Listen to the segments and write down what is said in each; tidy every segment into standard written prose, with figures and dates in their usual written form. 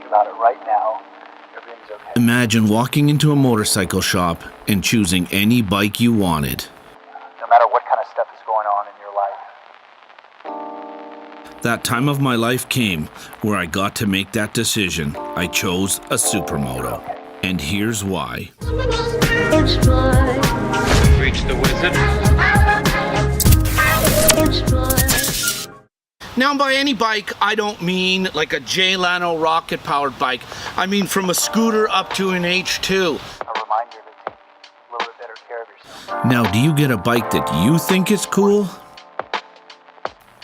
about it right now. Everything's okay. Imagine walking into a motorcycle shop and choosing any bike you wanted. No matter what kind of stuff is going on in your life. That time of my life came where I got to make that decision. I chose a Supermoto. And here's why. Reach the wizard. Now, by any bike, I don't mean like a Jay Leno rocket-powered bike. I mean from a scooter up to an H2. A reminder to take a little bit better care of yourself. Now, do you get a bike that you think is cool?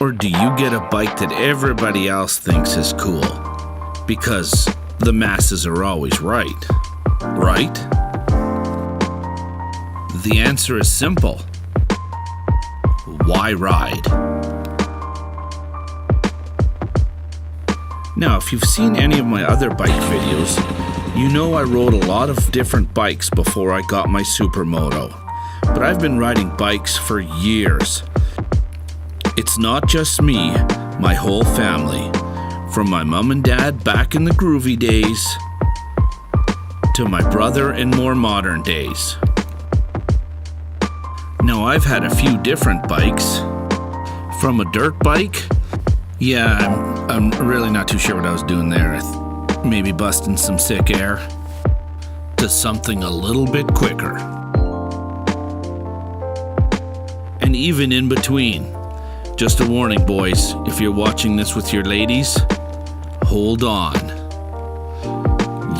Or do you get a bike that everybody else thinks is cool? Because the masses are always right. Right? The answer is simple. Why ride? Now, if you've seen any of my other bike videos, you know I rode a lot of different bikes before I got my Supermoto. But I've been riding bikes for years. It's not just me, my whole family. From my mom and dad back in the groovy days, to my brother in more modern days. Now, I've had a few different bikes. From a dirt bike, yeah, I'm really not too sure what I was doing there. Maybe busting some sick air. To something a little bit quicker. And even in between. Just a warning, boys, if you're watching this with your ladies, hold on.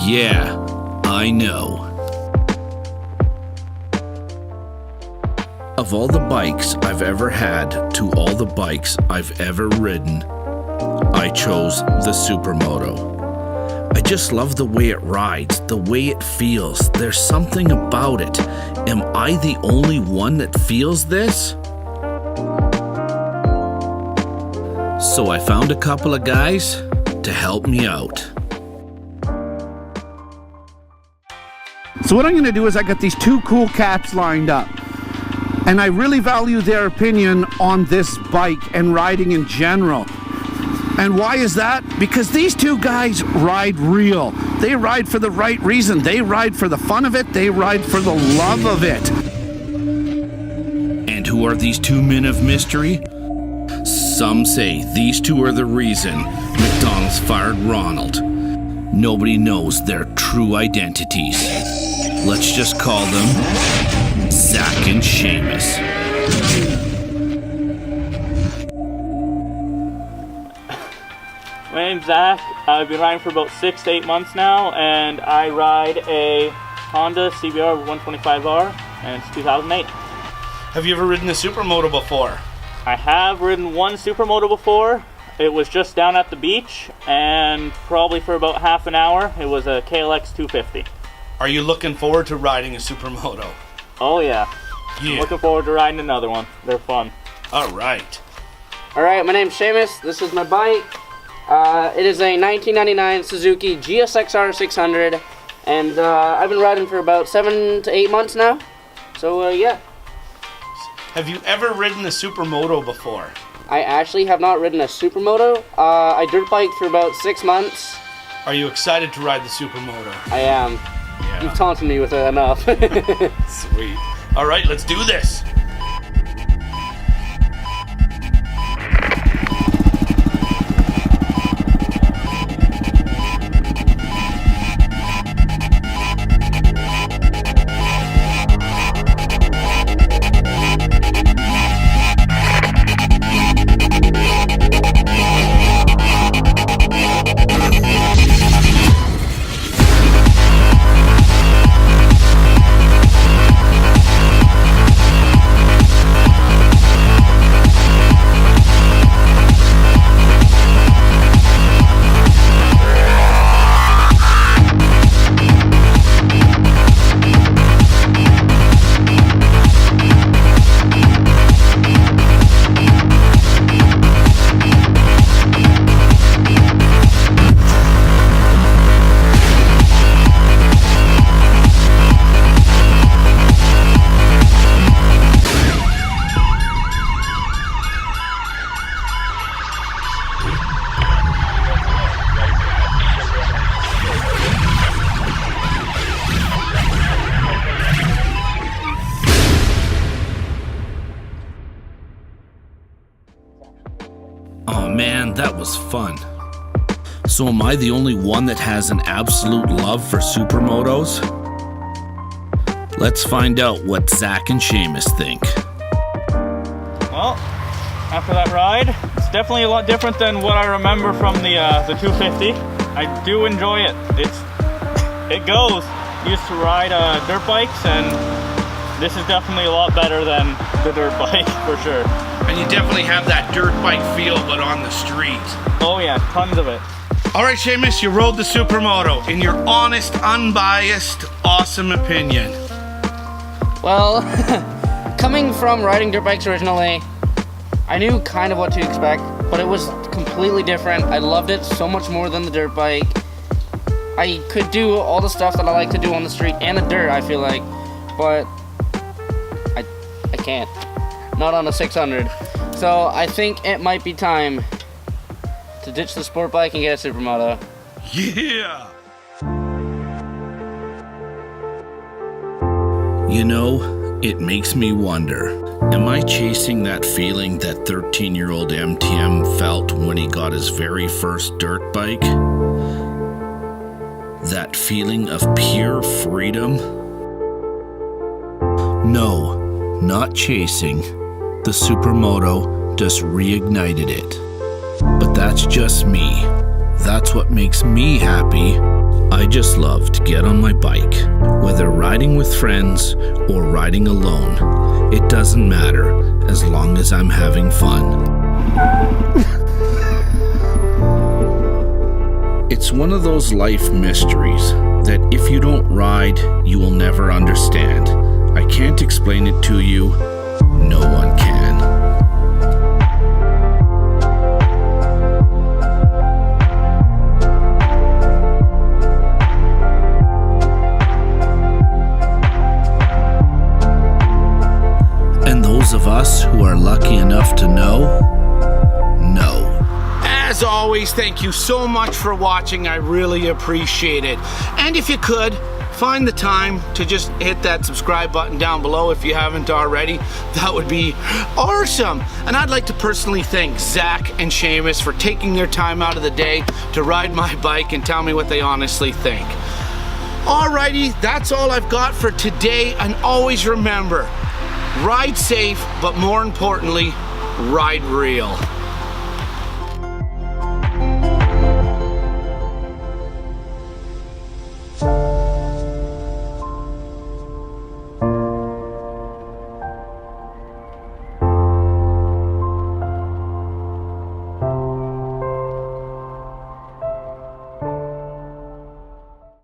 Yeah, I know. Of all the bikes I've ever had to all the bikes I've ever ridden, I chose the Supermoto. I just love the way it rides, the way it feels. There's something about it. Am I the only one that feels this? So I found a couple of guys to help me out. So what I'm going to do is I got these two cool cats lined up. And I really value their opinion on this bike and riding in general. And why is that? Because these two guys ride real. They ride for the right reason. They ride for the fun of it. They ride for the love of it. And who are these two men of mystery? Some say these two are the reason McDonald's fired Ronald. Nobody knows their true identities. Let's just call them Zach and Seamus. My name's Zach. I've been riding for about 6 to 8 months now, and I ride a Honda CBR 125R, and it's 2008. Have you ever ridden a Supermoto before? I have ridden one Supermoto before. It was just down at the beach, and probably for about half an hour. It was a KLX 250. Are you looking forward to riding a Supermoto? Oh yeah. I'm looking forward to riding another one. They're fun. All right. Alright, my name's Seamus. This is my bike. It is a 1999 Suzuki GSXR600, and I've been riding for about 7 to 8 months now. So yeah. Have you ever ridden a Supermoto before? I actually have not ridden a Supermoto. I dirt biked for about 6 months. Are you excited to ride the Supermoto? I am. Yeah. You've taunted me with it enough. Sweet. All right, let's do this. was fun. So am I the only one that has an absolute love for supermotos? Let's find out what Zach and Seamus think. Well, after that ride, it's definitely a lot different than what I remember from the 250. I do enjoy it. It goes. I used to ride dirt bikes, and this is definitely a lot better than the dirt bike for sure. And you definitely have that dirt bike feel, but on the street. Oh yeah, tons of it. All right, Seamus, you rode the Supermoto. In your honest, unbiased, awesome opinion. Well, coming from riding dirt bikes originally, I knew kind of what to expect, but it was completely different. I loved it so much more than the dirt bike. I could do all the stuff that I like to do on the street and the dirt, I feel like, but I can't. Not on a 600. So I think it might be time to ditch the sport bike and get a Supermoto. Yeah! You know, it makes me wonder, am I chasing that feeling that 13-year-old MTM felt when he got his very first dirt bike? That feeling of pure freedom? No, not chasing. The Supermoto just reignited it. But that's just me. That's what makes me happy. I just love to get on my bike, whether riding with friends or riding alone. It doesn't matter as long as I'm having fun. It's one of those life mysteries that if you don't ride, you will never understand. I can't explain it to you. No one can. Of us who are lucky enough to know. As always, thank you so much for watching. I really appreciate it. And if you could, find the time to just hit that subscribe button down below if you haven't already. That would be awesome. And I'd like to personally thank Zach and Seamus for taking their time out of the day to ride my bike and tell me what they honestly think. Alrighty, that's all I've got for today. And always remember, ride safe, but more importantly, ride real.